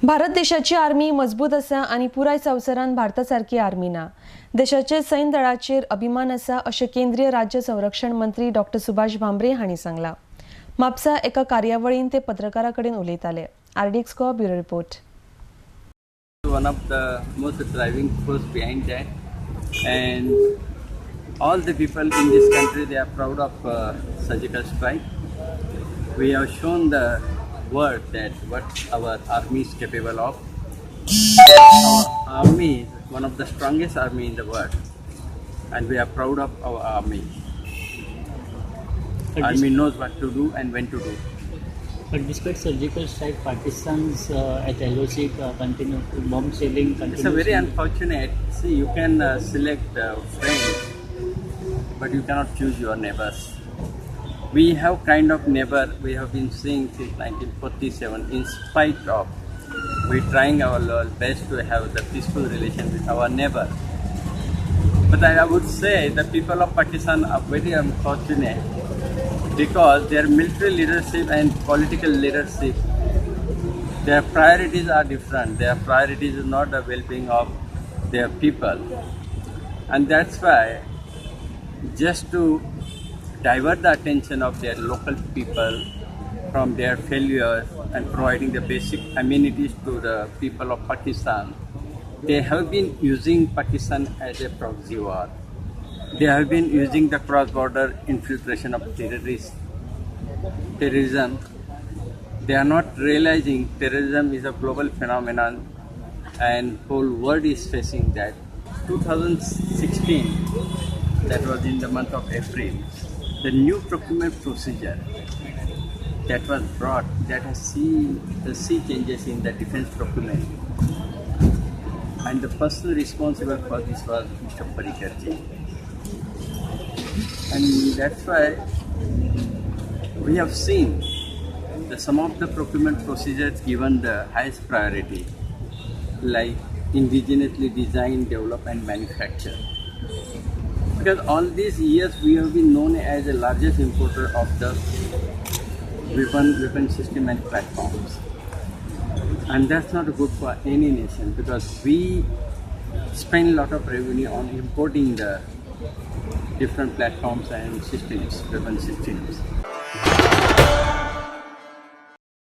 भारत देशाची आर्मी मजबूत आसा आणि पुराय संवसारान भारतासारखी आर्मी ना. देशाचे सैन्य दळाचेर अभिमान आसा अशें केंद्रीय राज्य संरक्षण मंत्री डॉ. सुभाष भामरे हांणी सांगला. म्हापसा एका कार्यावळीन ते पत्रकारां कडेन उलयताले. RDX को bureau report. One of the most driving force behind that, and all the people in this country, they are proud of surgical strike. We have shown the world that what our army is capable of. Our army is one of the strongest army in the world, and we are proud of our army. Army knows what to do and when to do. But despite surgical strike, Pakistan's at LOC continue bomb shelling continues. It's a very unfortunate. See, you can select friends, but you cannot choose your neighbors. We have kind of neighbor we have been seeing since 1947. In spite of, we're trying our best to have the peaceful relation with our neighbor. But I would say the people of Pakistan are very unfortunate, because their military leadership and political leadership, their priorities are different. Their priorities is not the well-being of their people. And that's why, just to divert the attention of their local people from their failures and providing the basic amenities to the people of Pakistan, they have been using Pakistan as a proxy war. They have been using the cross-border infiltration of terrorism. They are not realizing terrorism is a global phenomenon and whole world is facing that. 2016, that was in the month of April, the new procurement procedure that was brought, that has seen the sea changes in the defense procurement. And the person responsible for this was Mr. Parikarji. And that's why we have seen that some of the procurement procedures given the highest priority, like indigenously design, develop and manufacture. Because all these years we have been known as the largest importer of the weapon system and platforms. And that's not good for any nation, because we spend a lot of revenue on importing the different platforms and systems, weapon systems.